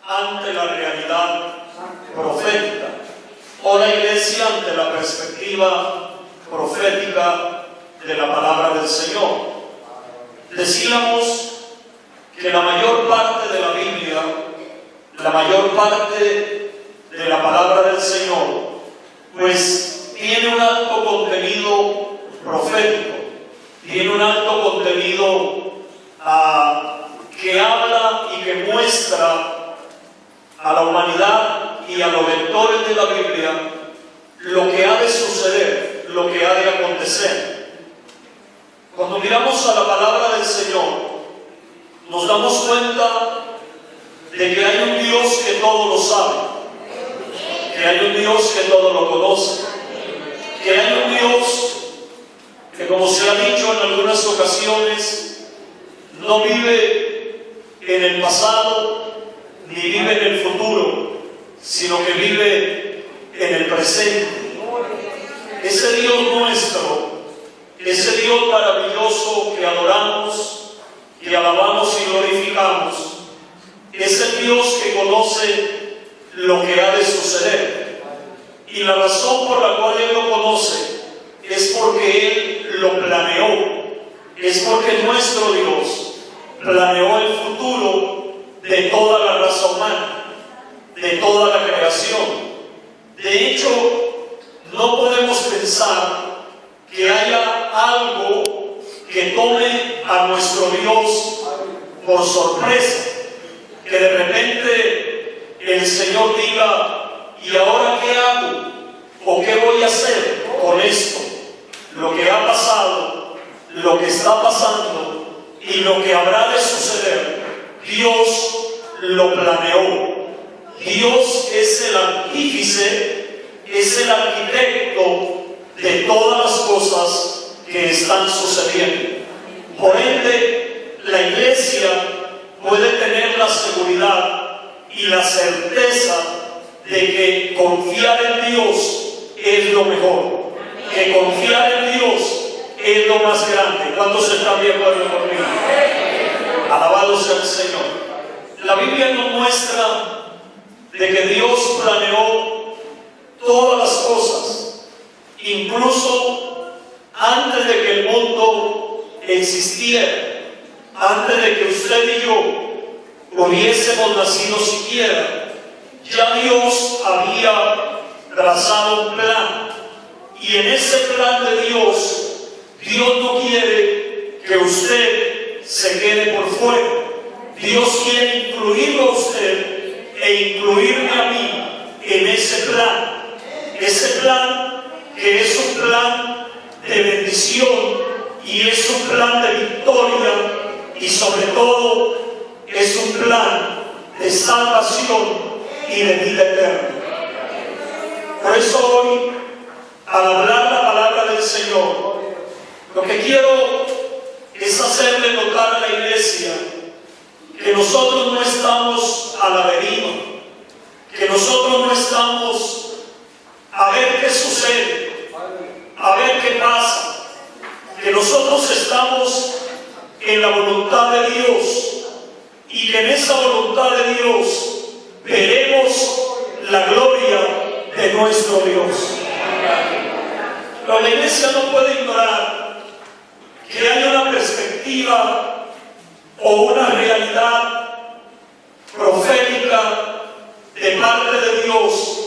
ante la realidad profética, o la iglesia ante la perspectiva profética de la palabra del Señor. Decíamos que la mayor parte de la Biblia, la mayor parte de la palabra del Señor, pues tiene un alto contenido profético, tiene un alto contenido que habla y que muestra a la humanidad y a los lectores de la Biblia lo que ha de suceder, lo que ha de acontecer. Cuando miramos a la palabra del Señor, nos damos cuenta de que hay un Dios que todo lo sabe, que hay un Dios que todo lo conoce, que hay un Dios que, como se ha dicho en algunas ocasiones, no vive en el pasado ni vive en el futuro, sino que vive en el presente. Ese Dios nuestro, ese Dios maravilloso que adoramos, que alabamos y glorificamos, es el Dios que conoce lo que ha de suceder. Y la razón por la cual Él lo conoce es porque Él lo planeó, es porque nuestro Dios planeó el futuro de toda la raza humana, de toda la creación. De hecho, no podemos pensar que haya algo que tome a nuestro Dios por sorpresa, que de repente el Señor diga: ¿y ahora qué hago? ¿O qué voy a hacer con esto? Lo que ha pasado, lo que está pasando y lo que habrá de suceder, Dios lo planeó. Dios es el artífice, es el arquitecto de todas las cosas que están sucediendo. Por ende, la iglesia puede tener la seguridad y la certeza de que confiar en Dios es lo mejor, que confiar en Dios es lo más grande. ¿Cuántos están de acuerdo conmigo? Alabado sea el Señor. La Biblia nos muestra de que Dios planeó todas las cosas, incluso antes de que el mundo existiera, antes de que usted y yo hubiésemos nacido siquiera. Ya Dios había trazado un plan, y en ese plan de Dios, Dios no quiere que usted se quede por fuera. Dios quiere incluirlo a usted e incluirme a mí en ese plan que es un plan de bendición y es un plan de victoria y sobre todo es un plan de salvación y de vida eterna. Por eso hoy, al hablar la palabra del Señor, lo que quiero es hacerle notar a la iglesia que nosotros no estamos a la deriva, que nosotros no estamos a ver qué sucede, a ver qué pasa, que nosotros estamos en la voluntad de Dios y que en esa voluntad de Dios veremos la gloria de nuestro Dios. Pero la iglesia no puede ignorar que hay una perspectiva o una realidad profética de parte de Dios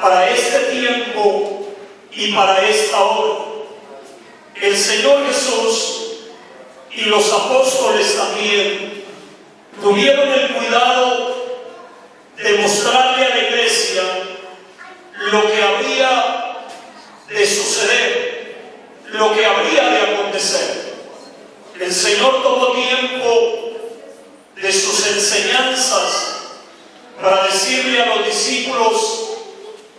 para este tiempo y para esta hora. El Señor Jesús y los apóstoles también tuvieron el cuidado de mostrarle a la iglesia lo que habría de suceder, lo que habría de acontecer. El Señor tomó tiempo de sus enseñanzas para decirle a los discípulos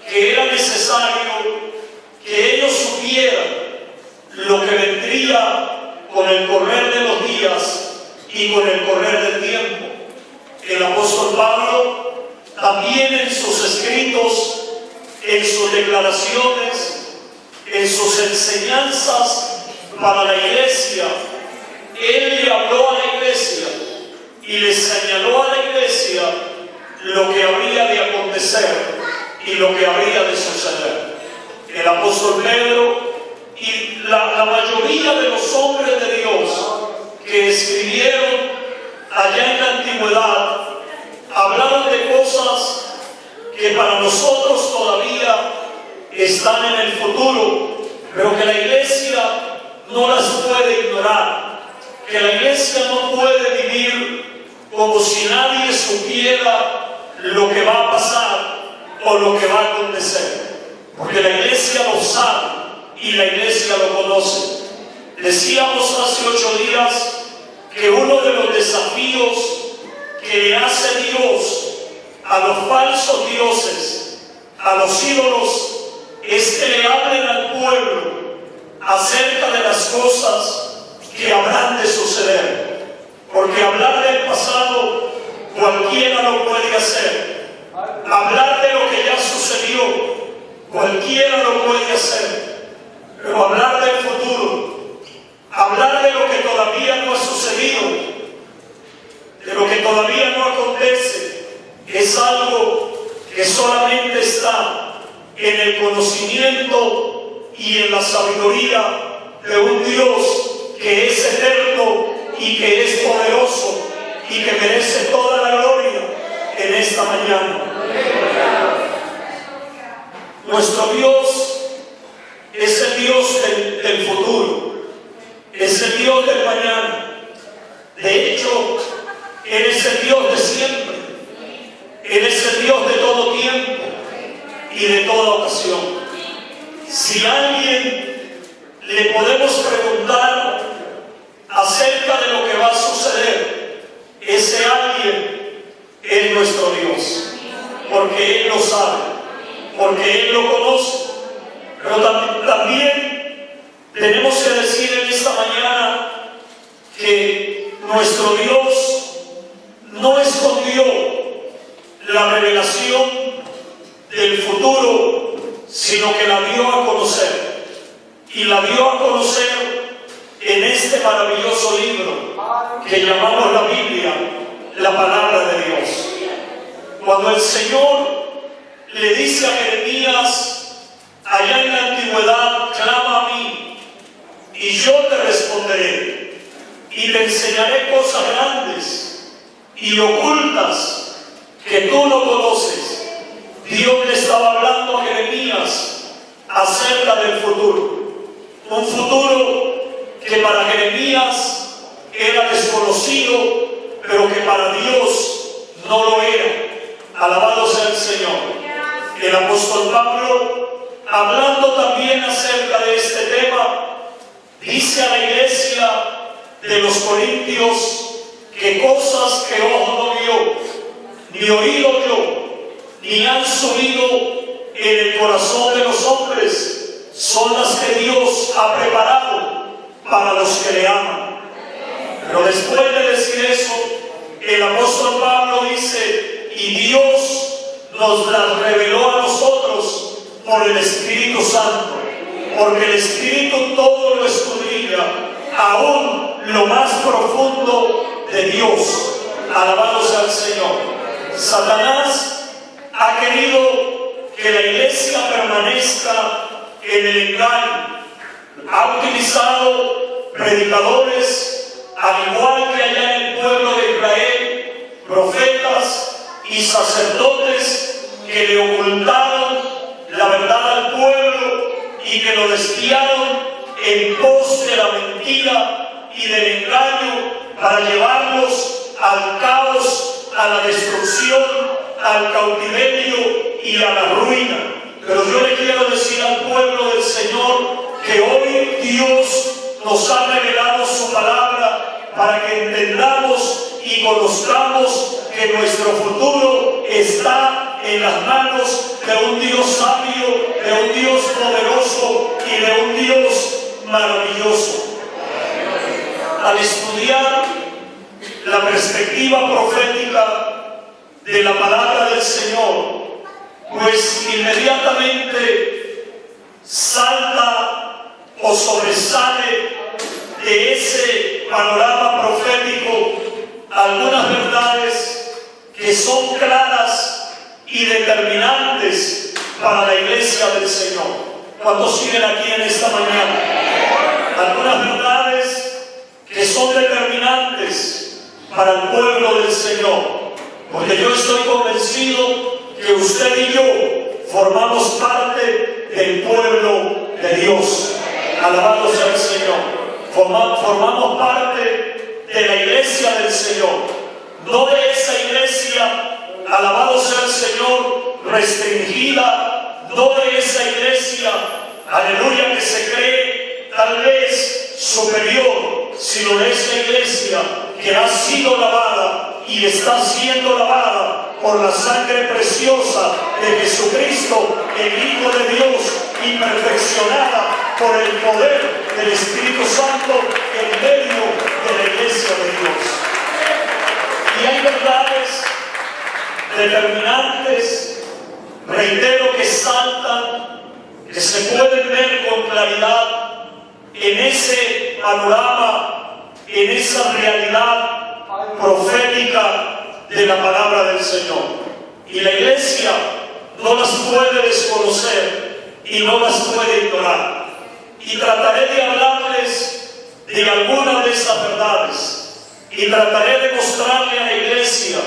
que era necesario que ellos supieran lo que vendría con el correr de los días y con el correr del tiempo. El apóstol Pablo también en sus escritos, en sus declaraciones, en sus enseñanzas para la iglesia, él le habló a la iglesia y le señaló a la iglesia lo que habría de acontecer y lo que habría de suceder. El apóstol Pedro y la mayoría de los hombres de Dios que escribieron allá en la antigüedad hablaron de cosas que para nosotros todavía están en el futuro, pero que la iglesia no las puede ignorar, que la iglesia no puede vivir como si nadie supiera lo que va a pasar o lo que va a acontecer, porque la iglesia lo sabe y la iglesia lo conoce. Decíamos hace 8 días que uno de los desafíos que le hace Dios a los falsos dioses, a los ídolos, es que le hablen al pueblo acerca de las cosas que habrán de suceder, porque hablar del pasado cualquiera lo puede hacer, hablar de lo que ya sucedió cualquiera lo puede hacer, pero hablar del futuro, hablar de lo que todavía no ha sucedido, de lo que todavía no acontece, es algo que solamente está en el conocimiento y en la sabiduría de un Dios que es eterno y que es poderoso y que merece toda la gloria en esta mañana. Nuestro Dios es el Dios del futuro, es el Dios del mañana. De hecho, Él es el Dios de siempre, Él es el Dios de todo tiempo y de toda ocasión. Si a alguien le podemos preguntar acerca de lo que va a suceder, ese alguien es nuestro Dios, porque Él lo sabe, porque Él lo conoce. Pero también tenemos que decir en esta mañana que nuestro Dios no escondió la revelación del futuro, sino que la dio a conocer, y la dio a conocer en este maravilloso libro que llamamos la Biblia, la palabra de Dios. Cuando el Señor le dice a Jeremías allá en la antigüedad: clama a mí y yo te responderé y te enseñaré cosas grandes y ocultas que tú no conoces, Dios le estaba hablando a Jeremías acerca del futuro, un futuro que para Jeremías era desconocido, pero que para Dios no lo era. Alabado sea el Señor. El apóstol Pablo, hablando también acerca de este tema, dice a la iglesia de los Corintios que cosas que ojo no vio, ni oído yo, ni han subido en el corazón de los hombres, son las que Dios ha preparado para los que le aman. Pero después de decir eso, el apóstol Pablo dice: y Dios nos las reveló a nosotros por el Espíritu Santo, porque el Espíritu todo lo escudriña, aún lo más profundo de Dios. Alabado sea el Señor. Satanás ha querido que la iglesia permanezca en el engaño. Ha utilizado predicadores, al igual que allá en el pueblo de Israel, profetas y sacerdotes que le ocultaron la verdad al pueblo y que lo desviaron en pos de la mentira y del engaño para llevarlos al caos, a la destrucción, al cautiverio y a la ruina. Pero yo le quiero decir al pueblo del Señor que hoy Dios nos ha revelado su palabra para que entendamos y conozcamos que nuestro futuro está en las manos de un Dios sabio, de un Dios poderoso y de un Dios maravilloso. Al estudiar la perspectiva profética de la palabra del Señor, pues inmediatamente salta o sobresale de ese panorama profético algunas verdades que que son claras y determinantes para la iglesia del Señor. ¿Cuántos siguen aquí en esta mañana? Algunas verdades que son determinantes para el pueblo del Señor, porque yo estoy convencido que usted y yo formamos parte del pueblo de Dios. Alabado sea el Señor. Formamos parte de la iglesia del Señor, no de esa iglesia, alabado sea el Señor, restringida, no de esa iglesia, aleluya, que se cree tal vez superior, sino de esa iglesia que ha sido lavada y está siendo lavada por la sangre preciosa de Jesucristo, el Hijo de Dios, y perfeccionada por el poder del Espíritu Santo en medio de la iglesia de Dios. Y hay verdades determinantes, reitero, que saltan, que se pueden ver con claridad en ese panorama, en esa realidad profética de la palabra del Señor. Y la iglesia no las puede desconocer y no las puede ignorar. Y trataré de hablarles de algunas de esas verdades y trataré de mostrarle a la iglesia,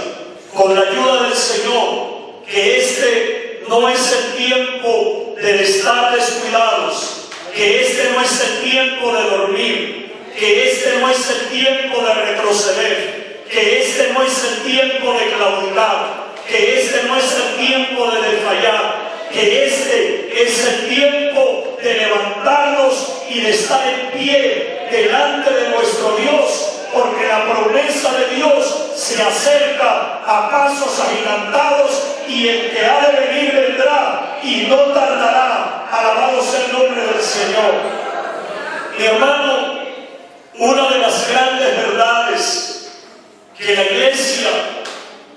con la ayuda del Señor, que este no es el tiempo de estar descuidados, que este no es el tiempo de dormir, que este no es el tiempo de retroceder, que este no es el tiempo de claudicar, que este no es el tiempo de desfallar, que este es el tiempo de levantarnos y de estar en pie delante de nuestro Dios, porque la promesa de Dios se acerca a pasos agigantados y el que ha de venir vendrá y no tardará. Alabado sea el nombre del Señor. Mi hermano, una de las grandes verdades que la iglesia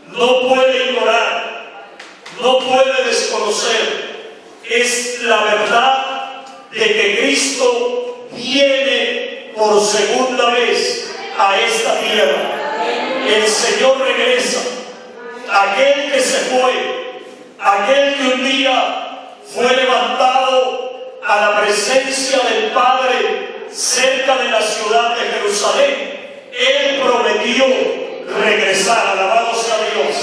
no puede ignorar, no puede desconocer, es la verdad de que Cristo viene por segunda vez a esta tierra. El Señor regresa. Aquel que se fue, aquel que un día fue levantado a la presencia del Padre cerca de la ciudad de Jerusalén, Él prometió regresar. Alabado sea Dios.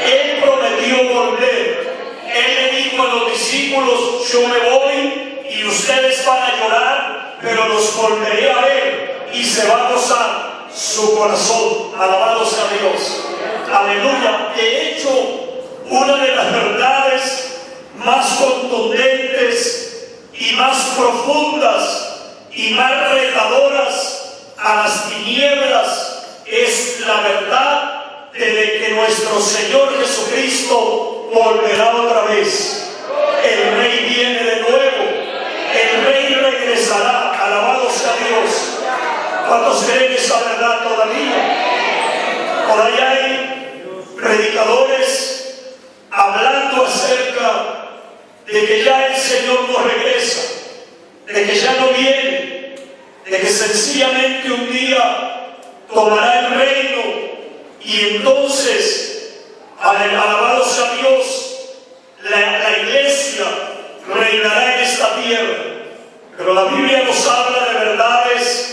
Él prometió volver. Él le dijo a los discípulos: yo me voy y ustedes van a llorar, pero los volveré a ver y se va a gozar su corazón. Alabado sea Dios. Aleluya. De hecho, una de las verdades más contundentes y más profundas y más retadoras a las tinieblas es la verdad de que nuestro Señor Jesucristo volverá otra vez. El Rey viene de nuevo. El Rey regresará. Alabado sea Dios. ¿Cuántos creen esa verdad todavía? Por ahí hay predicadores hablando acerca de que ya el Señor no regresa, de que ya no viene, de que sencillamente un día tomará el reino y entonces, alabado sea Dios, la iglesia reinará en esta tierra. Pero la Biblia nos habla de verdades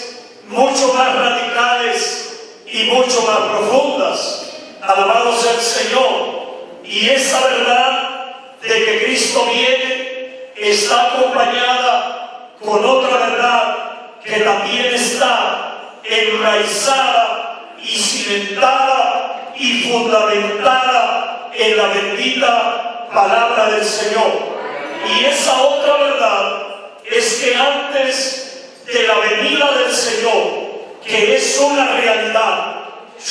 mucho más radicales y mucho más profundas. Alabado sea el Señor. Y esa verdad de que Cristo viene está acompañada con otra verdad que también está enraizada y cimentada y fundamentada en la bendita palabra del Señor. Y esa otra verdad es que antes de la venida del Señor, que es una realidad,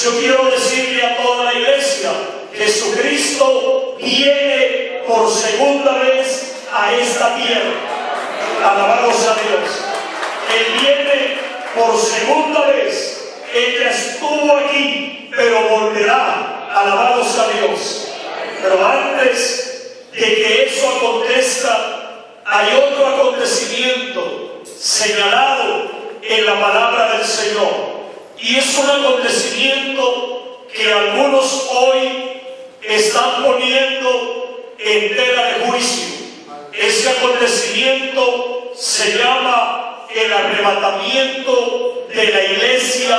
yo quiero decirle a toda la iglesia: Jesucristo viene por segunda vez a esta tierra. Alabado sea Dios. Él viene por segunda vez. Él ya estuvo aquí, pero volverá. Alabado sea Dios. Pero antes de que eso acontezca, hay otro acontecimiento señalado en la palabra del Señor. Y es un acontecimiento que algunos hoy están poniendo en tela de juicio. Ese acontecimiento se llama el arrebatamiento de la iglesia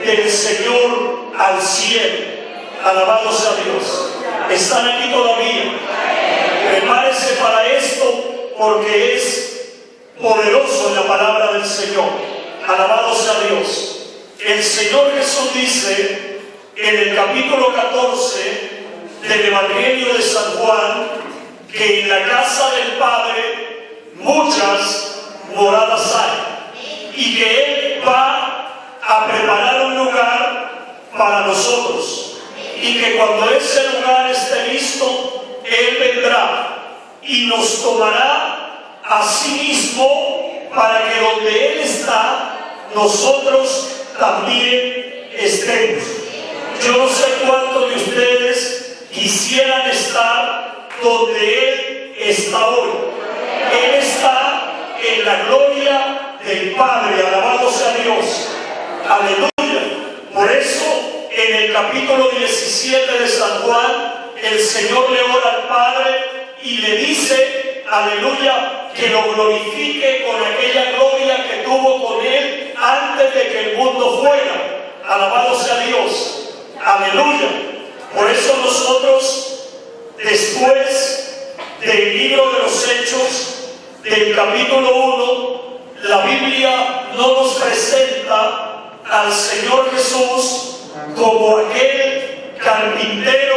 del Señor al cielo. Alabado sea Dios. ¿Están aquí todavía? Prepárese para esto, porque es poderoso en la palabra del Señor. Alabado sea Dios. El Señor Jesús dice en el capítulo 14 del Evangelio de San Juan que en la casa del Padre muchas moradas hay, y que Él va a preparar un lugar para nosotros, y que cuando ese lugar esté listo, Él vendrá y nos tomará a sí mismo, para que donde Él está, nosotros también estemos. Yo no sé cuántos de ustedes quisieran estar donde Él está hoy. Él está en la gloria del Padre. Alabado sea Dios. Aleluya. Por eso en el capítulo 17 de San Juan, el Señor le ora al Padre y le dice, aleluya, que lo glorifique con aquella gloria que tuvo con Él antes de que el mundo fuera. Alabado sea Dios. Aleluya. Por eso nosotros, después del libro de los Hechos, del capítulo 1, la Biblia no nos presenta al Señor Jesús como aquel carpintero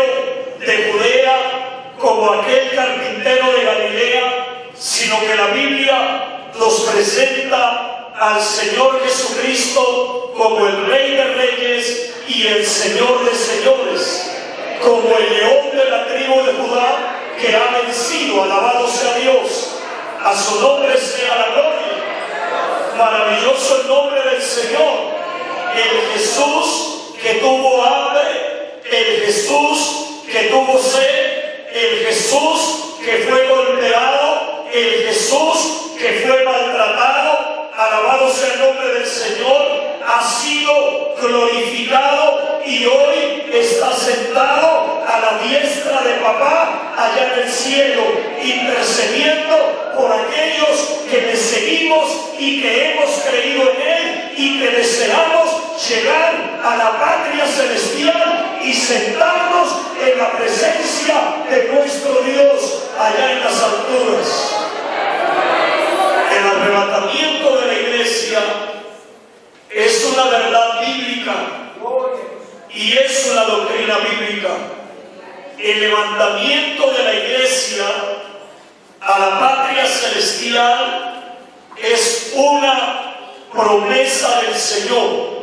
de Judea, como aquel carpintero de Galilea, sino que la Biblia nos presenta al Señor Jesucristo como el Rey de Reyes y el Señor de Señores, como el león de la tribu de Judá que ha vencido. Alabado sea Dios. A su nombre sea la gloria. Maravilloso el nombre del Señor. El Jesús que tuvo hambre, el Jesús que tuvo sed, el Jesús que fue golpeado, el Jesús que fue maltratado. Alabado sea el nombre del Señor. Ha sido glorificado y hoy está sentado a la diestra de Papá allá en el cielo, intercediendo por aquellos que le seguimos y que hemos creído en Él y que deseamos llegar a la patria celestial y sentarnos en la presencia de nuestro Dios allá en las alturas. El arrebatamiento de la iglesia es una verdad bíblica y es una doctrina bíblica. El levantamiento de la iglesia a la patria celestial es una promesa del Señor.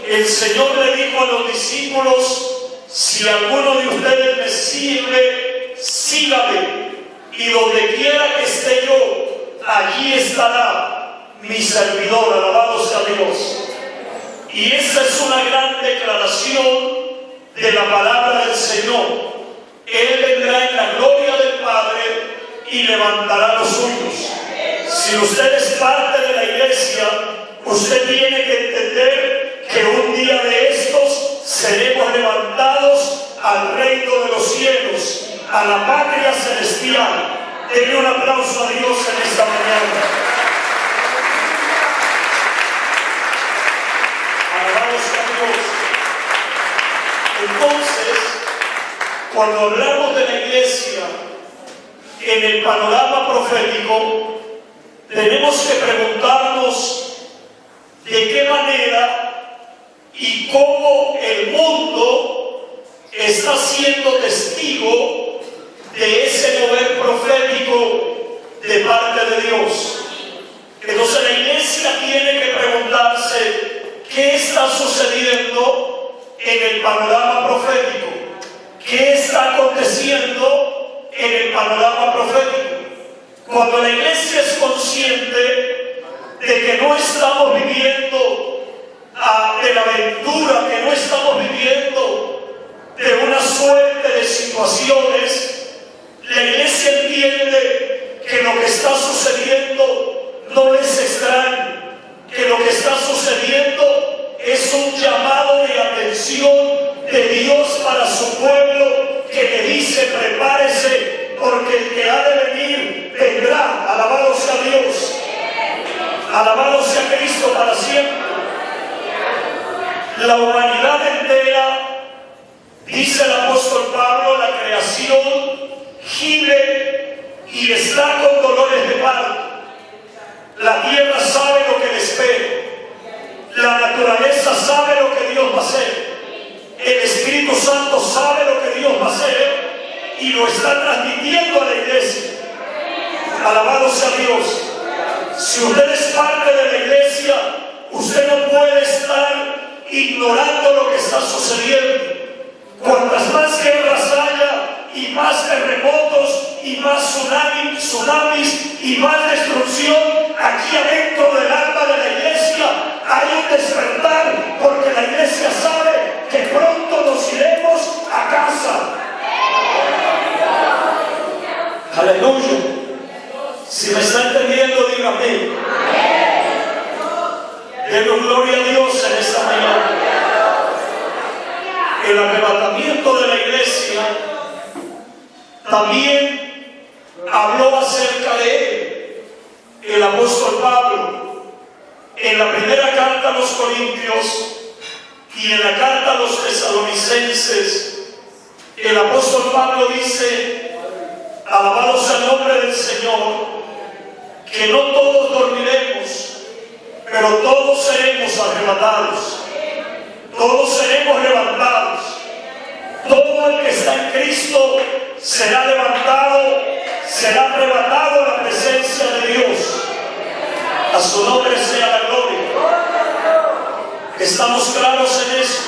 El Señor le dijo a los discípulos: si alguno de ustedes me sirve, sígame, y donde quiera que esté yo, allí estará mi servidor. Alabado sea Dios. Y esa es una gran declaración de la palabra del Señor. Él vendrá en la gloria del Padre y levantará a los suyos. Si usted es parte de la iglesia, usted tiene que entender que un día de estos seremos levantados al reino de los cielos, a la patria celestial. Denle un aplauso a Dios en esta mañana. Alabado sea Dios. Entonces, cuando hablamos de la iglesia en el panorama profético, tenemos que preguntarnos de qué manera y cómo el mundo está siendo testigo de ese mover profético de parte de Dios. Entonces la iglesia tiene que preguntarse qué está sucediendo en el panorama profético, qué está aconteciendo en el panorama profético. Cuando la iglesia es consciente de que no estamos viviendo de la aventura, que no estamos viviendo de una suerte de situaciones, la iglesia entiende que lo que está sucediendo no es extraño, que lo que está sucediendo es un llamado de atención de Dios para su pueblo, que prepárese, porque el que ha de venir vendrá. Alabado sea Dios. Alabado sea Cristo para siempre. La humanidad entera, dice el apóstol Pablo, la creación gime y está con dolores de parto. La tierra sabe lo que le espera. La naturaleza sabe lo que Dios va a hacer. El Espíritu Santo sabe lo que Dios va a hacer y lo está transmitiendo a la iglesia. Alabado sea Dios. Si usted es parte de la iglesia, usted no puede estar ignorando lo que está sucediendo. Cuantas más guerras haya y más terremotos y más tsunamis y más destrucción, aquí adentro del alma de la iglesia hay un despertar, porque la iglesia sabe que pronto nos iremos a casa. Aleluya. Si me está entendiendo, dígame. Demos gloria a Dios en esta mañana. El arrebatamiento de la iglesia también habló acerca de él el apóstol Pablo en la primera carta a los Corintios y en la carta a los Tesalonicenses. El apóstol Pablo dice: alabado sea el nombre del Señor, que no todos dormiremos, pero todos seremos arrebatados. Todos seremos levantados. Todo el que está en Cristo será levantado, será arrebatado a la presencia de Dios. A su nombre sea la gloria. ¿Estamos claros en eso?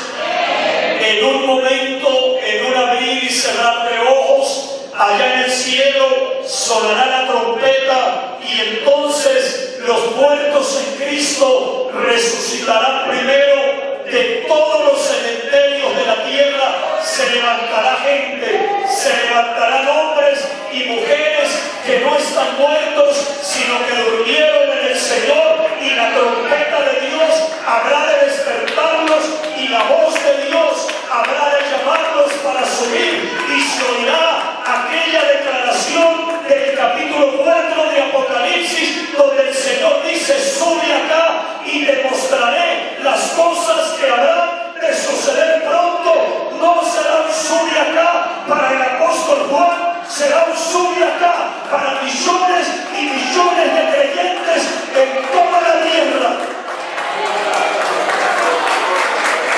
En un momento, en un abrir y cerrar de ojos, allá en el cielo sonará la trompeta y entonces los muertos en Cristo resucitarán primero. De todos los cementerios de la tierra se levantará gente, se levantarán hombres y mujeres que no están muertos, sino que durmieron en el Señor, y la trompeta de Dios habrá de despertarlos y la voz de Dios habrá de llamarlos para subir, y se oirá aquella declaración del capítulo 4 de Apocalipsis, donde el Señor dice: sube acá y te mostraré las cosas que habrán de suceder pronto. No será un sube acá para el apóstol Juan, será un sube acá para millones y millones de creyentes en toda la tierra.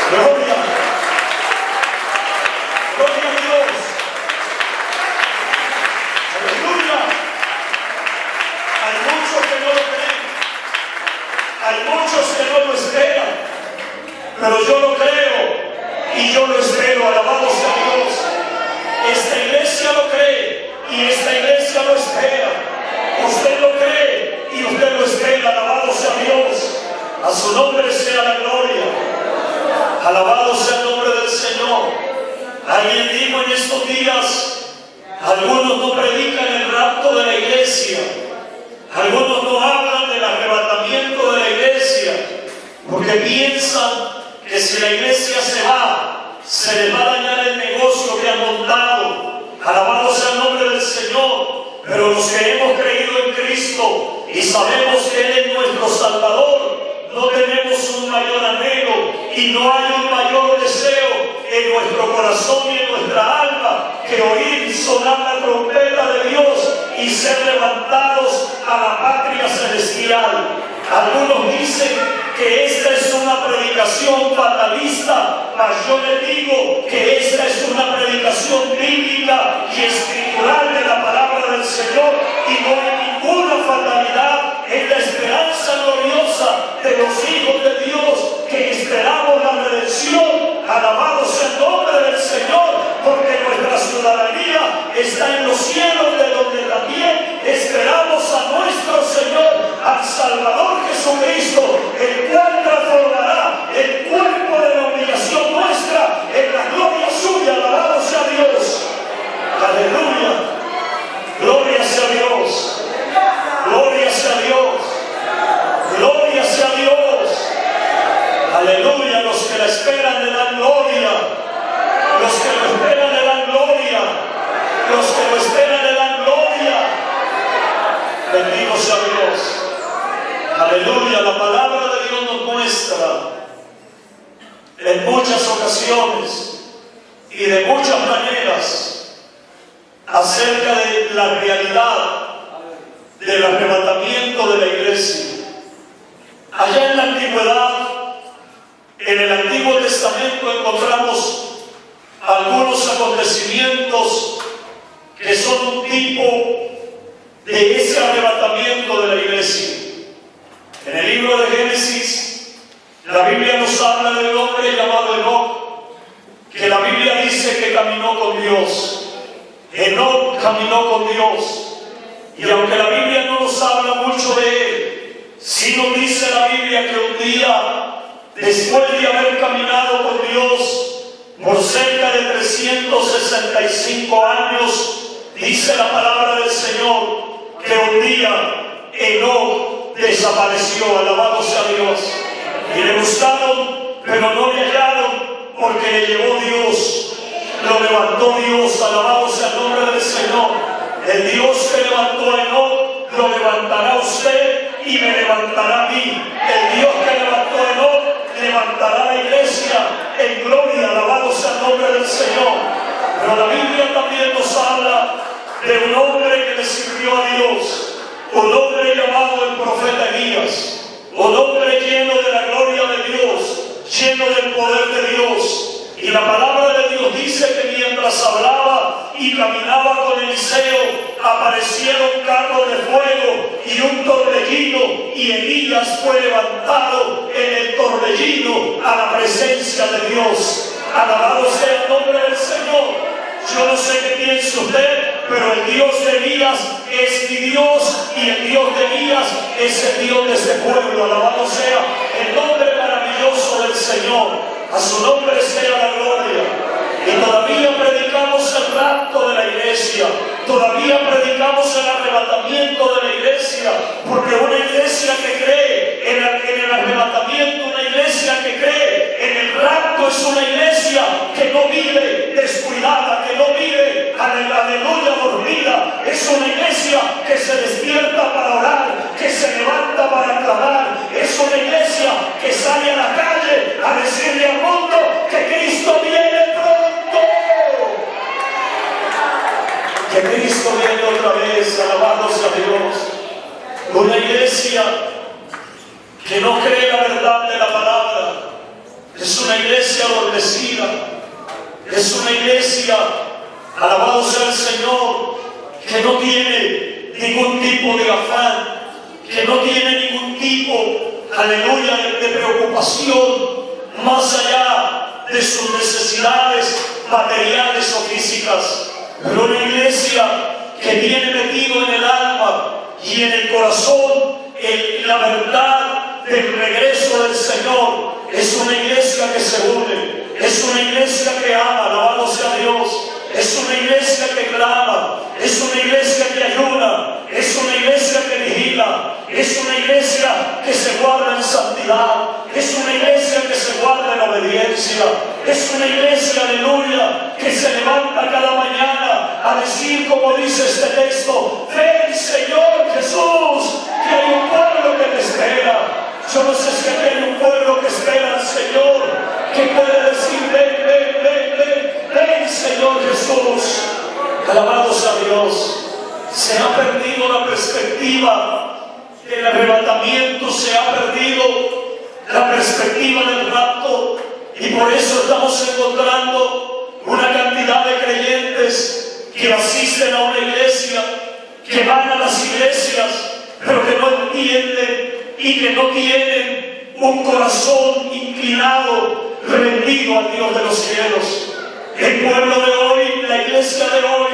Gloria. Gloria a Dios. Aleluya. Hay muchos que no lo creen. Hay muchos que no lo esperan. Pero yo lo creo y yo lo espero. Alabado sea Dios. Esta iglesia lo cree y esta iglesia lo espera. Usted lo cree y usted lo espera. Alabado sea Dios. A su nombre sea la gloria. Alabado sea el nombre del Señor. Alguien dijo en estos días: algunos no predican el rapto de la iglesia, algunos no hablan del arrebatamiento de la iglesia, porque piensan que si la iglesia se va, se les va a dañar el negocio que han montado. Alabado sea el nombre del Señor. Pero los que hemos creído en Cristo y sabemos que Él es nuestro Salvador, no tenemos un mayor anhelo y no hay un mayor deseo en nuestro corazón y en nuestra alma que oír sonar la trompeta de Dios y ser levantados a la patria celestial. Algunos dicen que esta es una predicación fatalista, mas yo les digo que esta es una predicación bíblica y escritural de la palabra del Señor, y no hay ninguna fatalidad. Es la esperanza gloriosa de los hijos de Dios que esperamos la redención. Alabado sea el nombre del Señor, porque nuestra ciudadanía está en los cielos, de donde también esperamos a nuestro Señor, al Salvador Jesucristo, el cual transformará el cuerpo de la humillación nuestra en la gloria suya. Alabado sea Dios. Aleluya. Gloria sea Dios. Gloria sea Dios. Gloria sea Dios. Aleluya. Los que la esperan le dan gloria. Los que lo esperan le dan gloria. muestra en muchas ocasiones y de muchas maneras acerca de la realidad del arrebatamiento de la iglesia. Allá en la antigüedad, en el Antiguo Testamento, encontramos algunos acontecimientos que son un tipo de ese arrebatamiento de la iglesia. En el libro de Génesis, la Biblia nos habla de un hombre llamado Enoc, que la Biblia dice que caminó con Dios. Enoc caminó con Dios, y aunque la Biblia no nos habla mucho de él, sí nos dice la Biblia que un día, después de haber caminado con Dios por cerca de 365 años, dice la palabra del Señor que un día Enoc desapareció. Alabado sea Dios. Y le buscaron, pero no le hallaron, porque le llevó Dios, lo levantó Dios. Alabado sea el nombre del Señor. El Dios que levantó a Enoc lo levantará a usted y me levantará a mí. El Dios que levantó a Enoc levantará a la iglesia en gloria. Alabado sea el nombre del Señor. Pero la Biblia también nos habla de un hombre que le sirvió a Dios, un hombre llamado el profeta Elías, un hombre lleno de la gloria de Dios, lleno del poder de Dios. Y la palabra de Dios dice que mientras hablaba y caminaba con Eliseo, aparecieron carros de fuego y un torbellino, y Elías fue levantado en el torbellino a la presencia de Dios. Alabado sea el nombre del Señor. Yo no sé qué piensa usted, pero el Dios de Elías es mi Dios, y el Dios de Elías es el Dios de este pueblo. Alabado sea el nombre maravilloso del Señor. A su nombre sea la gloria. Y todavía predicamos el rapto de la iglesia, todavía predicamos el arrebatamiento de la iglesia, porque una iglesia que cree en el arrebatamiento, una iglesia que cree en el rapto, es una iglesia que no vive descuidada, que no vive, aleluya, dormida. Es una iglesia que se despierta para orar, que se levanta para clamar. Es una iglesia que sale a la calle a decirle al mundo que Cristo viene pronto, que Cristo viene otra vez. Alabado sea Dios. Una iglesia que no cree la verdad de la palabra es una iglesia adormecida, es una iglesia, alabado sea el Señor, que no tiene ningún tipo de afán, que no tiene ningún tipo, aleluya, de preocupación más allá de sus necesidades materiales o físicas. Pero una iglesia que tiene metido en el alma y en el corazón la verdad del regreso del Señor. Es una iglesia que se une, es una iglesia que ama. Alabado sea Dios. Es una iglesia que clama, es una iglesia que ayuna, es una iglesia que vigila, es una iglesia que se guarda en santidad, es una iglesia que se guarda en obediencia, es una iglesia, aleluya, que se levanta cada mañana a decir, como dice este texto: ven, Señor Jesús, que hay un pueblo que te espera. Yo no sé si aquí hay un pueblo que espera al Señor, que puede decir: ven, ven, ven, ven, ven, Señor Jesús. Alabado sea Dios. Se ha perdido la perspectiva del arrebatamiento, se ha perdido la perspectiva del rapto, y por eso estamos encontrando una cantidad de creyentes que asisten a una iglesia, que van a las iglesias, pero que no entienden y que no tienen un corazón inclinado, rendido al Dios de los cielos. El pueblo de hoy, la iglesia de hoy,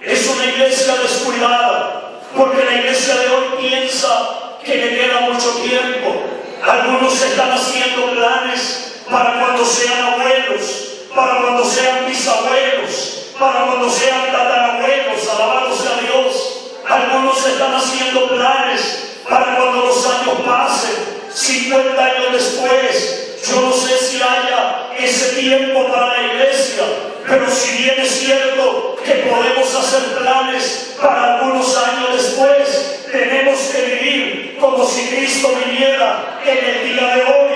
es una iglesia descuidada, porque la iglesia de hoy piensa que le queda mucho tiempo. Algunos están haciendo planes para cuando sean abuelos, para cuando sean bisabuelos, para cuando sean tatarabuelos. Alabado sea Dios. Algunos están haciendo planes para cuando los años pasen, 50 años después. Yo no sé si haya ese tiempo para la iglesia, pero si bien es cierto que podemos hacer planes para algunos años después, tenemos que vivir como si Cristo viniera en el día de hoy.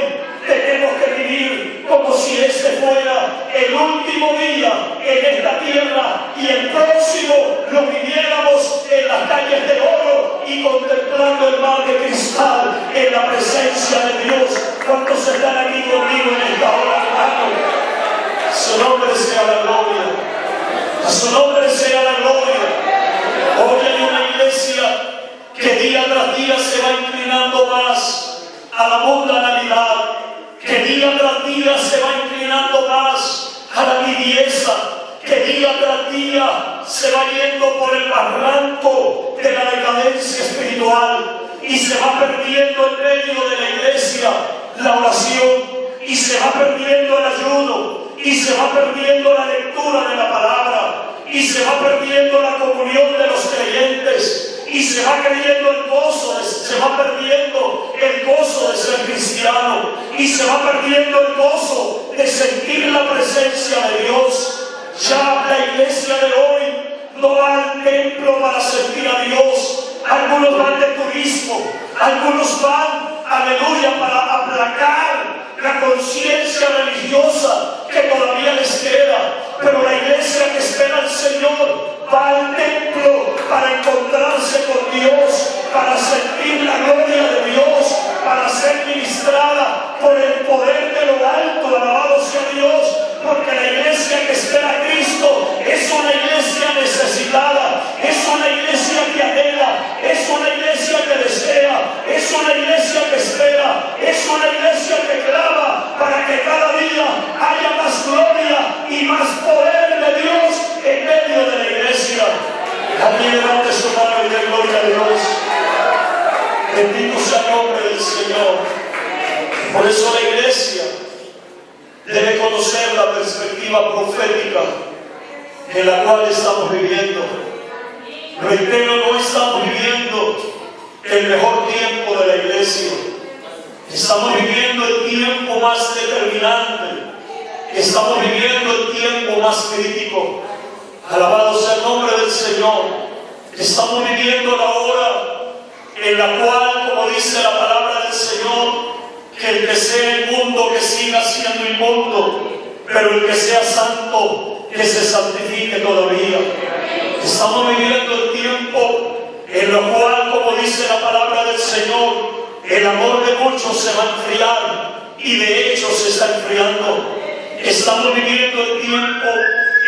último día en esta tierra y el próximo lo viviéramos en las calles de oro y contemplando el mar de cristal en la presencia de Dios. ¿Cuántos están aquí conmigo en esta hora, hermano? A su nombre sea la gloria. A su nombre sea la gloria. Hoy hay una iglesia que día tras día se va inclinando más a la mundanalidad, que día tras día se va inclinando más a la tibieza, que día tras día se va yendo por el barranco de la decadencia espiritual y se va perdiendo en medio de la iglesia la oración, y se va perdiendo el ayuno, y se va perdiendo la lectura de la palabra, y se va perdiendo la comunión de los creyentes, y se va perdiendo el gozo de ser cristiano, y se va perdiendo el gozo de sentir la presencia de Dios. Ya la iglesia de hoy no va al templo para sentir a Dios. Algunos van de turismo, algunos van, aleluya, para aplacar la conciencia religiosa que todavía les queda. Pero la iglesia que espera al Señor va al templo para encontrarse con Dios, para sentir la gloria de Dios, para ser ministrada por el poder de lo alto. Alabado sea Dios, porque la iglesia que espera a Cristo es una iglesia necesitada, es una iglesia que anhela, es una iglesia que desea, es una iglesia que espera, es una iglesia que clama para que cada día haya más gloria y más poder de Dios en medio de la iglesia. Aquí levante su mano y dé gloria a Dios. Bendito sea el nombre del Señor. Por eso la iglesia debe conocer la perspectiva profética en la cual estamos viviendo. Reitero, no estamos viviendo el mejor tiempo de la iglesia. Estamos viviendo el tiempo más determinante. Estamos viviendo el tiempo más crítico. Alabado sea el nombre del Señor. Estamos viviendo la hora en la cual, como dice la palabra del Señor, que el que sea inmundo que siga siendo inmundo, pero el que sea santo que se santifique todavía. Estamos viviendo el tiempo en lo cual, como dice la palabra del Señor, el amor de muchos se va a enfriar, y de hecho se está enfriando. Estamos viviendo el tiempo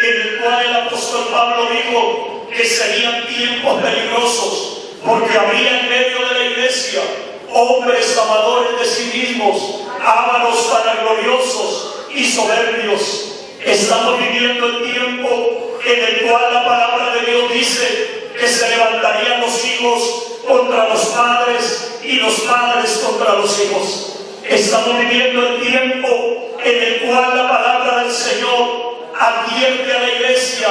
en el cual el apóstol Pablo dijo que serían tiempos peligrosos, porque habría en medio de la iglesia hombres amadores de sí mismos, ávaros, vanagloriosos y soberbios. Estamos viviendo el tiempo en el cual la palabra de Dios dice que se levantarían los hijos contra los padres y los padres contra los hijos. Estamos viviendo el tiempo en el cual la palabra del Señor advierte a la iglesia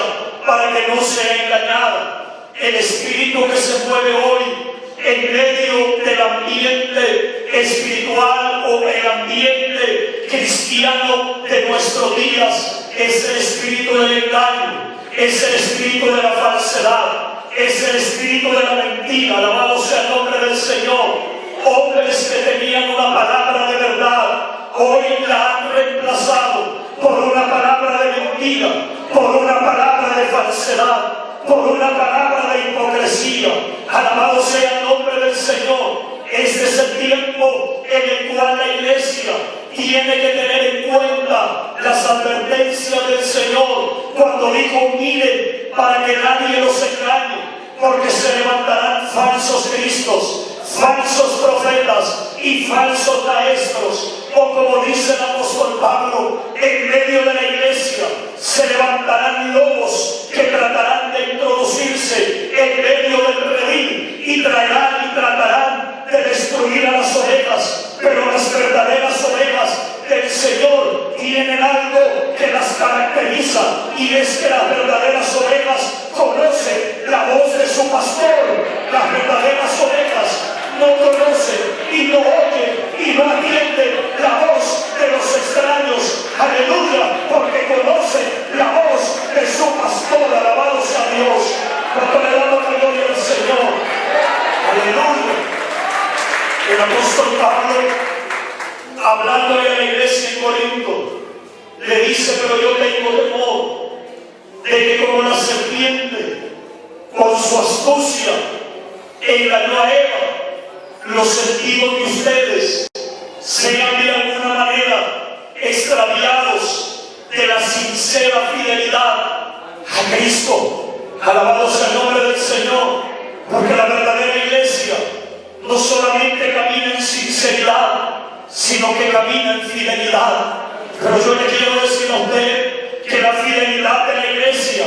para que no sea engañada. El espíritu que se mueve hoy en medio del ambiente espiritual o el ambiente cristiano de nuestros días es el espíritu del engaño, es el espíritu de la falsedad, es el espíritu de la mentira. Alabado sea el nombre del Señor. Hombres que tenían una palabra de verdad, hoy la han reemplazado por una palabra de mentira, por una palabra de falsedad, por una palabra de hipocresía. Alabado sea el nombre del Señor. Este es el tiempo en el cual la iglesia tiene que tener en cuenta las advertencias del Señor cuando dijo: miren para que nadie los engañe, porque se levantarán falsos cristos, falsos profetas y falsos maestros. O como dice el apóstol Pablo, en medio de la iglesia se levantarán lobos que tratarán de introducirse en medio del redil y tratarán de destruir a las ovejas. Pero las verdaderas ovejas del Señor tienen algo que las caracteriza, y es que las verdaderas ovejas conocen la voz de su pastor. Las verdaderas ovejas no conocen y no oyen y no atienden la voz de los extraños. Aleluya, porque conocen la voz de su pastor. Alabado sea Dios. Cuando le damos la gloria al Señor. Aleluya. El apóstol Pablo, hablándole a la iglesia en Corinto, le dice: pero yo tengo temor de que como la serpiente con su astucia engañó a Eva, los sentidos de ustedes sean de alguna manera extraviados de la sincera fidelidad a Cristo. Alabado sea el nombre del Señor, porque la verdadera iglesia no solamente camina en sinceridad, sino que camina en fidelidad. Pero yo le quiero decir a usted que la fidelidad de la iglesia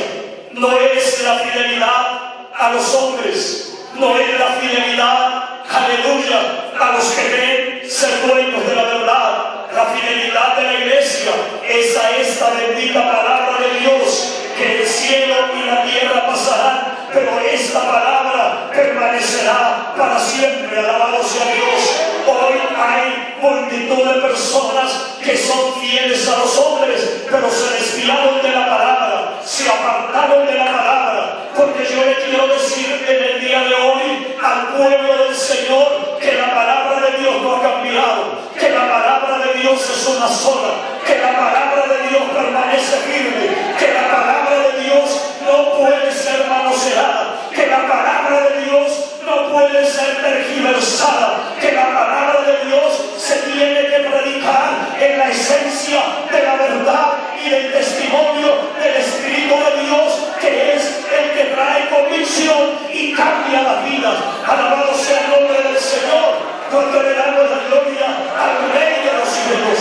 no es la fidelidad a los hombres, no es la fidelidad, aleluya, a los que creen ser dueños de la verdad. La fidelidad de la iglesia es a esta bendita palabra de Dios, que el cielo y la tierra pasarán, pero esta palabra permanecerá para siempre. Alabado sea Dios. Hoy hay multitud de personas que son fieles a los hombres, pero se desviaron de la palabra, se apartaron de la palabra. Porque yo le quiero decir en el día de hoy al pueblo del Señor que la palabra de Dios no ha cambiado, que la palabra de Dios es una sola, que la palabra de Dios permanece firme, que la palabra de Dios no puede ser manoseada, que la palabra de Dios no puede ser tergiversada, que la palabra de Dios se tiene que predicar en la esencia de la verdad y del testimonio del Espíritu de Dios, que es el que trae convicción y cambia las vidas. Alabado sea el nombre del Señor, porque le damos la gloria al Rey de los cielos.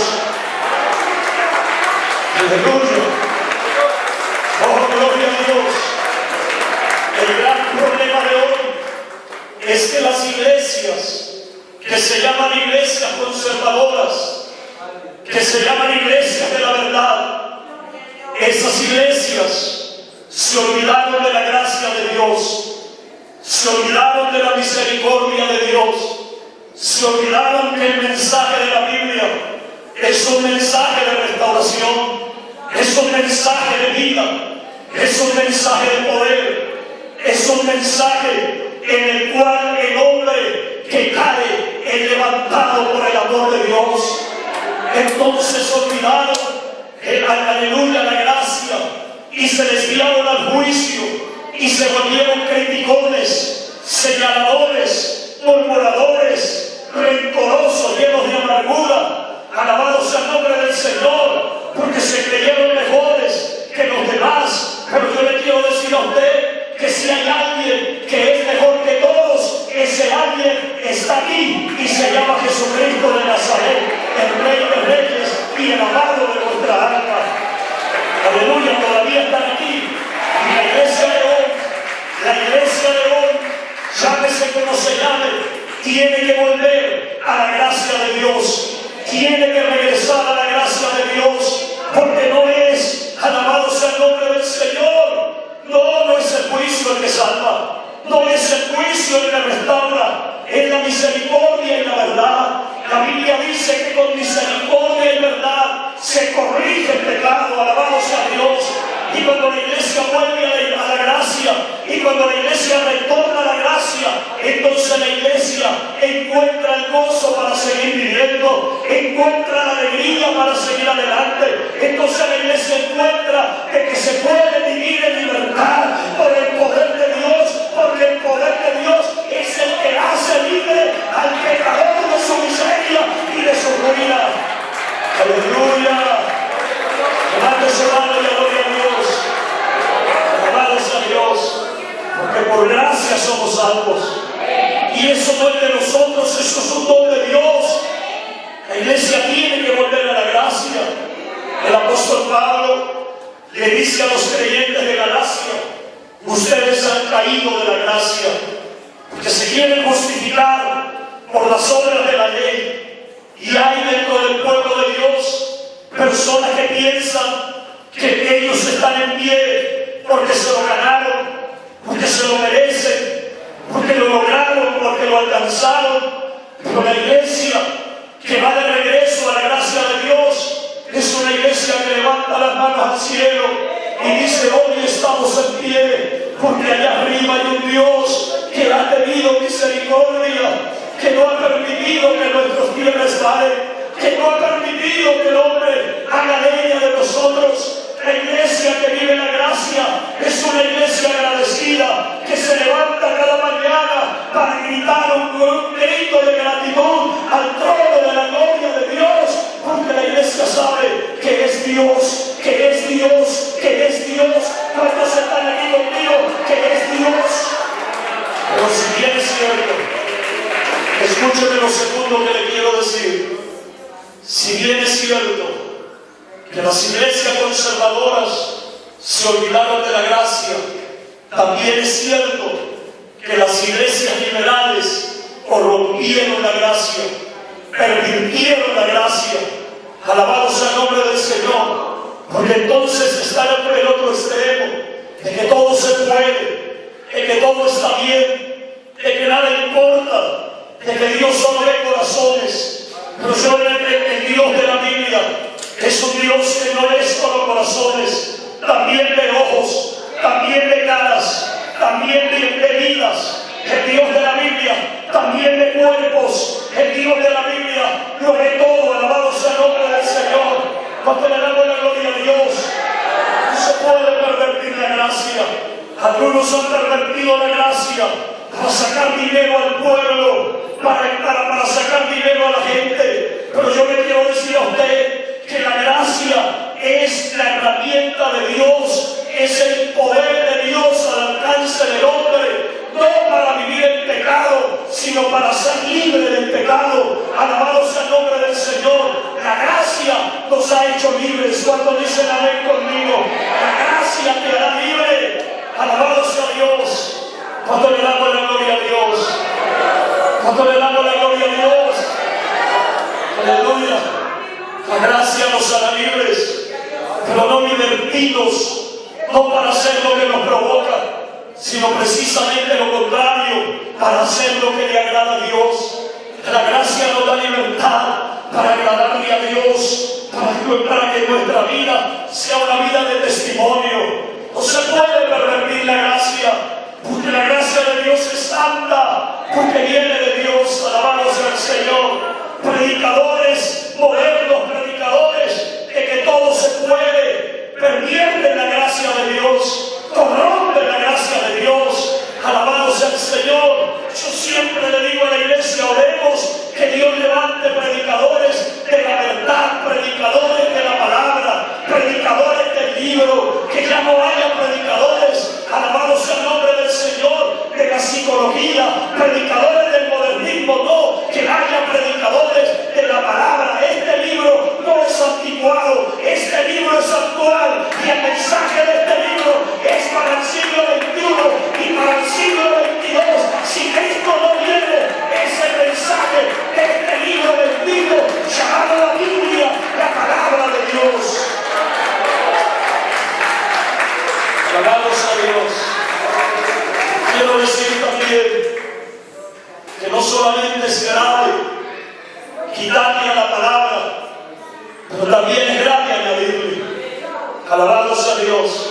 Aleluya. Oh, gloria a Dios. El gran problema de hoy es que las iglesias que se llaman iglesias conservadoras, que se llaman iglesias de la verdad, esas iglesias se olvidaron de la gracia de Dios, se olvidaron de la misericordia de Dios, se olvidaron que el mensaje de la Biblia es un mensaje de restauración, es un mensaje de vida, es un mensaje de poder, es un mensaje en el cual el hombre que cae es levantado por el amor de Dios. Entonces olvidaron, aleluya, la gracia, y se desviaron al juicio y se volvieron criticones, señaladores, murmuradores, rencorosos, llenos de amargura. Alabado sea el nombre del Señor, porque se creyeron mejores que los demás. Pero yo le quiero decir a usted que si hay alguien que es mejor que todos, ese alguien está aquí y se llama Jesucristo de Nazaret, el Rey de Reyes y el amado de nuestra alma. Aleluya, todavía están aquí. Y la iglesia de hoy, llámese como se llame, tiene que volver a la gracia de Dios, tiene que regresar a la gracia de Dios, porque no es, alabado sea el nombre del Señor, no es el juicio el que salva, no es el juicio el que restaura, es la misericordia y la verdad. La Biblia dice que con misericordia y verdad se corrige el pecado. Alabado sea Dios. Y cuando la iglesia vuelve a la gracia, y cuando la iglesia retorna a la gracia, entonces la iglesia encuentra el gozo para seguir viviendo, encuentra la alegría para seguir adelante. Entonces la iglesia encuentra de que se puede vivir en libertad por el poder de Dios, porque el poder de Dios es el que hace libre al pecador de su miseria y de su ruina. Aleluya. Levante su mano y gloria a Dios. Alabado sea Dios, porque por gracia somos salvos. Y eso no es de nosotros, eso es un don de Dios. La iglesia tiene que volver a la gracia. El apóstol Pablo le dice a los creyentes de Galacia: ustedes han caído de la gracia, porque se quieren justificar por las obras de la ley. Y hay dentro del pueblo de Dios personas que piensan que ellos están en pie porque se lo ganaron, porque se lo merecen, porque lo lograron, porque lo alcanzaron. Pero la iglesia que va de regreso a la gracia de Dios es una iglesia que levanta las manos al cielo y dice: hoy estamos en pie porque allá arriba hay un Dios que ha tenido misericordia, que no ha permitido que nuestros pies resbalen, que no ha permitido que el hombre haga leña de nosotros. La iglesia que vive la gracia es una iglesia agradecida, que se levanta cada mañana para gritar un grito de gratitud al trono de la gloria de Dios, porque la iglesia sabe que es Dios, que es Dios, que es Dios. ¿Cuántos están aquí conmigo? Que es Dios. Pero si bien es cierto, escúcheme lo segundo que le quiero decir. Si bien es cierto que las iglesias conservadoras se olvidaron de la gracia, también es cierto que las iglesias liberales corrompieron la gracia, pervirtieron la gracia. Alabado sea el nombre del Señor, porque entonces está el otro extremo, de que todo se puede, de que todo está bien, de que nada importa, de que Dios solo ve corazones. Pero yo el Dios de la Biblia es un Dios que no es solo corazones, también ve ojos, también ve caras, también ve vidas. El Dios de la Biblia también ve cuerpos. El Dios de la Biblia lo ve todo. Alabado sea el nombre del Señor. Cuando le damos la gloria a Dios, no se puede pervertir la gracia. Algunos han pervertido la gracia para sacar dinero al pueblo, para sacar dinero a la gente. Pero yo le quiero decir a usted que la gracia es la herramienta de Dios, es el poder de Dios al alcance del hombre, no para vivir en pecado, sino para ser libre del pecado. Alabado sea el nombre del Señor. La gracia nos ha hecho libres. Cuando dicen amén conmigo, la gracia te hará libre. Alabado sea Dios. Cuando le damos la gloria a Dios, cuando le damos la gloria a Dios, aleluya. La gracia nos hará libres, pero no libertinos, no para hacer lo que nos provoca, sino precisamente lo contrario, para hacer lo que le agrada a Dios. La gracia nos da libertad para agradarle a Dios, para que nuestra vida sea una vida de testimonio. No se puede pervertir la gracia, porque la gracia de Dios es santa, porque viene de Dios. Alabado sea el Señor. Predicadores modernos, predicadores de que todo se puede, pervierten la gracia de Dios, corrompen la gracia de Dios. Alabado sea el Señor. Yo siempre le digo a la iglesia, oremos que Dios levante predicadores de la verdad, predicadores de la palabra, predicadores del libro, que ya no haya predicadores, alabado sea el nombre del Señor, de la psicología, predicadores del modernismo, no, que haya predicadores de la palabra. Este libro no es anticuado, este libro es actual, y el mensaje de este libro es para el siglo XXI y para el siglo XXII. Si Cristo no viene, es el mensaje de este libro bendito llamado la Biblia, la palabra de Dios. Alabado sea Dios. Quiero decir también que no solamente es grave quitarle a la palabra, pero también es grave añadirle. Alabado sea Dios.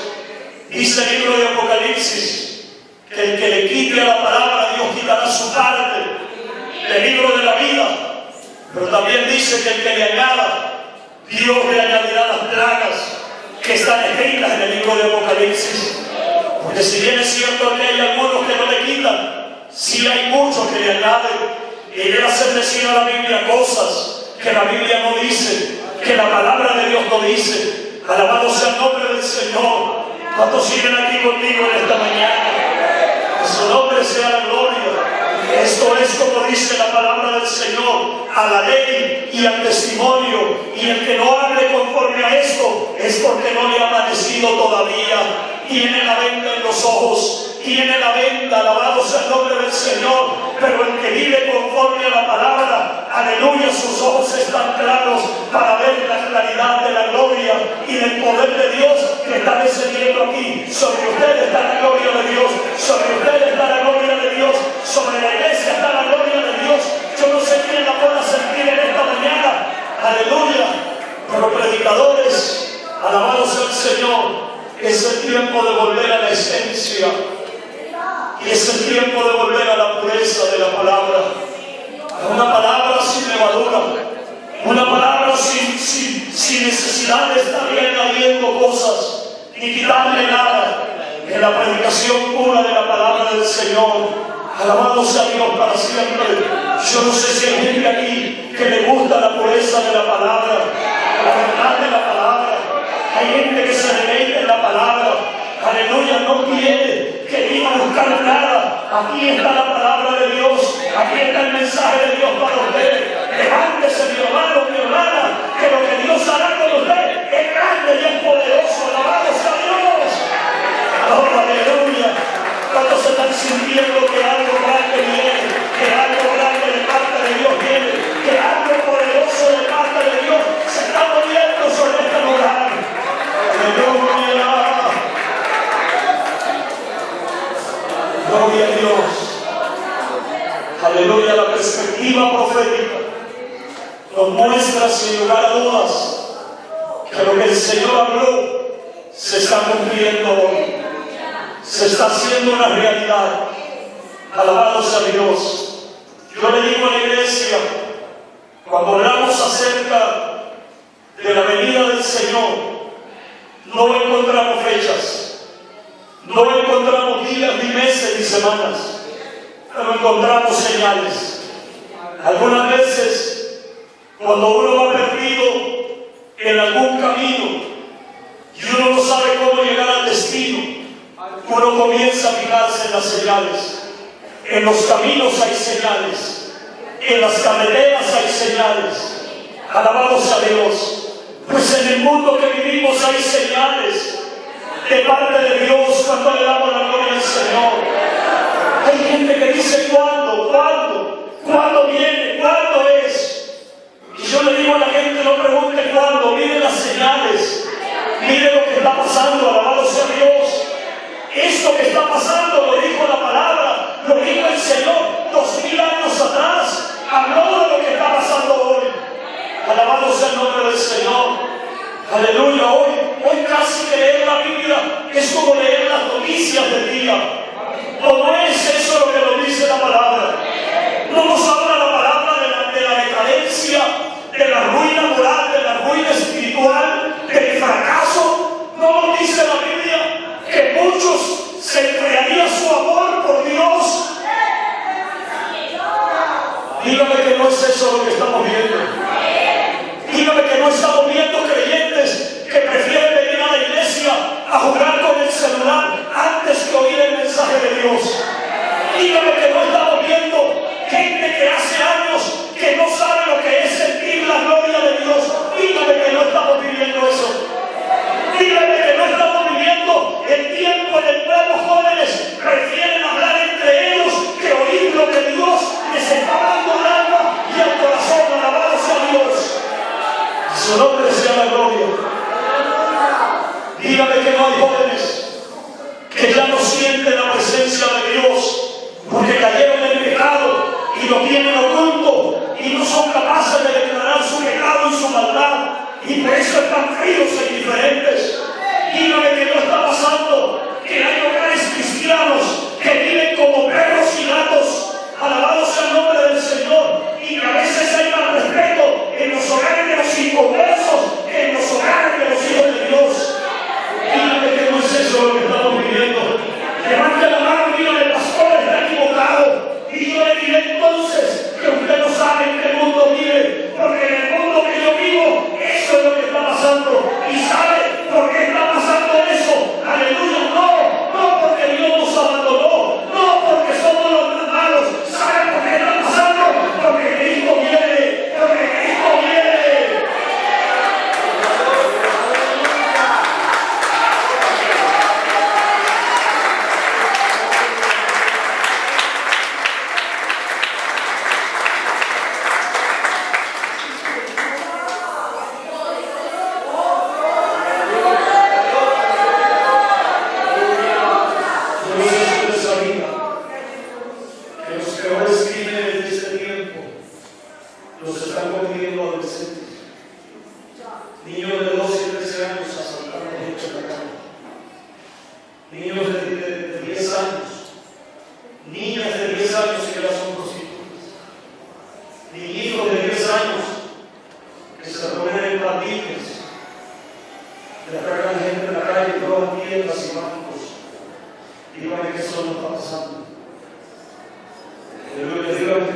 Dice el libro de Apocalipsis que el que le quite a la palabra, Dios quitará su parte del libro de la vida. Pero también dice que el que le añada, Dios le añadirá las plagas que están escritas en el libro de Apocalipsis. Porque si bien es cierto que hay algunos que no le quitan, sí hay muchos que le añaden. Y le hacen decir a la Biblia cosas que la Biblia no dice, que la palabra de Dios no dice. Alabado sea el nombre del Señor. ¿Cuántos siguen aquí conmigo en esta mañana? Que su nombre sea la gloria. Esto es como dice la palabra del Señor, a la ley y al testimonio. Y el que no hable conforme a esto es porque no le ha amanecido todavía. Tiene la venda en los ojos, tiene la venda, alabado sea el nombre del Señor. Pero el que vive conforme a la palabra, aleluya, sus ojos están claros para ver la claridad de la gloria y del poder de Dios que está descendiendo aquí. Sobre ustedes está la gloria de Dios, sobre ustedes está la gloria de Dios, sobre la iglesia está la gloria de Dios. Yo no sé quién la pueda sentir en esta mañana, aleluya, pero predicadores, alabado sea el Señor. Es el tiempo de volver a la esencia y es el tiempo de volver a la pureza de la palabra, a una palabra sin levadura, una palabra sin necesidad de estarle añadiendo cosas ni quitarle nada. En la predicación pura de la palabra del Señor, alabado sea Dios para siempre. Yo no sé si hay gente aquí que le gusta la pureza de la palabra, la verdad de la palabra. Hay gente que se deleita en la palabra. Aleluya, no quiere que vino a buscar nada. Aquí está la palabra de Dios. Aquí está el mensaje de Dios para usted. Levántese, mi hermano, mi hermana, que lo que Dios hará con usted es grande y es poderoso. Alabado sea Dios. Oh, aleluya. Cuando se están sintiendo que algo grande viene, que algo grande de parte de Dios viene, que algo poderoso de parte de Dios se está moviendo sobre este lugar. Aleluya. Gloria a Dios. Aleluya. La perspectiva profética nos muestra sin lugar a dudas que lo que el Señor habló se está cumpliendo hoy. Se está haciendo una realidad. Alabado sea Dios. Yo le digo a la iglesia, cuando hablamos acerca de la venida del Señor, no encontramos fechas, no encontramos días, ni meses, ni semanas, pero encontramos señales. Algunas veces, cuando uno va perdido en algún camino y uno no sabe cómo llegar al destino, uno comienza a fijarse en las señales. En los caminos hay señales, en las carreteras hay señales. Alabado sea Dios. Pues en el mundo que vivimos hay señales de parte de Dios cuando le damos la gloria al Señor. Hay gente que dice ¿cuándo? ¿Cuándo? ¿Cuándo viene? ¿Cuándo es? Y yo le digo a la gente, no pregunte cuándo, mire las señales, mire lo que está pasando. Alabado sea Dios. Esto que está pasando lo dijo la palabra, lo dijo el Señor 2000 años atrás. Habló de lo que está pasando hoy. Alabado sea el nombre del Señor. Aleluya. Hoy casi que leer la Biblia es como leer las noticias del día. ¿O no es eso lo que nos dice la palabra? No nos habla la palabra de la decadencia, de la ruina moral, de la ruina espiritual, del fracaso. No nos dice la Biblia que muchos se enfriaría su amor por Dios. Dígame que no es eso lo que estamos viendo. Dígame que no estamos viendo creyentes que prefieren venir a la iglesia a jugar con el celular antes que oír el mensaje de Dios. Dígame que no estamos viendo gente que hace años que no sabe lo que es sentir la gloria de Dios. Dígame que no estamos viviendo eso. Dígame que no estamos viviendo el tiempo en el cual los jóvenes prefieren hablar entre ellos que oír lo que Dios les está dando al alma y al corazón. Alabado sea Dios. Su nombre sea la gloria. Dígame que no hay jóvenes que ya no sienten la presencia de Dios porque cayeron en el pecado y lo tienen oculto y no son capaces de declarar su pecado y su maldad. Y por eso están fríos e indiferentes. Dígame que no está pasando, que hay hogares cristianos que viven como perros y gatos. Alabado sea el nombre del Señor. Y que a veces hay más respeto en los hogares de los inconversos que en los hogares de los hijos de Dios. Dígame que no es eso lo que estamos viviendo. Levante la mano y dígame, el pastor está equivocado. Y yo le diré entonces que usted no sabe en qué mundo vive, porque en el mundo que yo vivo, eso es lo que está pasando. ¿Y sabe por qué está pasando eso? Aleluya, no porque Dios nos abandonó, no porque somos los más malos. ¿Sabe por qué está pasando? Porque Cristo viene, porque Cristo viene. Le atracan gente en la calle, roban tiendas y bancos. Dígame que eso no está pasando. Aleluya, dígame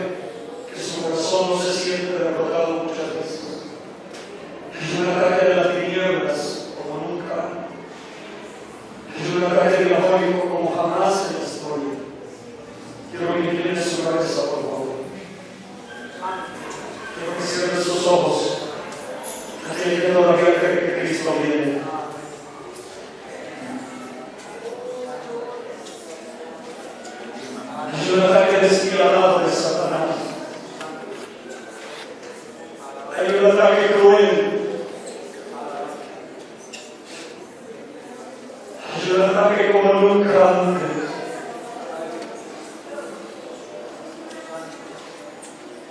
que su corazón no se siente derrotado muchas veces. Es un ataque de las tinieblas como nunca. Es un ataque diabólico como jamás en la historia. Quiero que incline su cabeza, por favor. Quiero que cierre sus ojos. Aquel que todavía cree que Cristo viene. Es un ataque despiadado de Satanás. Hay un ataque cruel. Hay un ataque como nunca antes.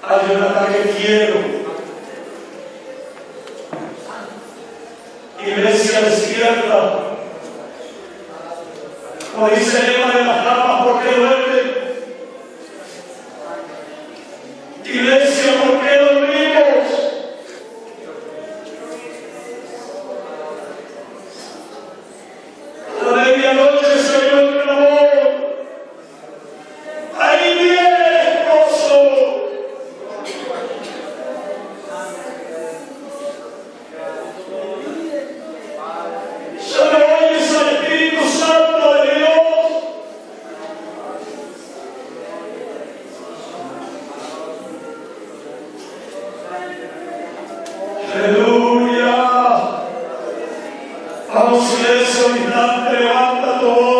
Hay un ataque fiero. Iglesia despierta. Como dice el lema de las ramas, ¿por qué duermen? Iglesia, ¿por qué dormimos? A la medianoche se oyó el clamor. Ahí viene el esposo. Solo oyes al Espíritu Santo de Dios. Aleluya. Vamos, silencio, instante, levanta tu voz.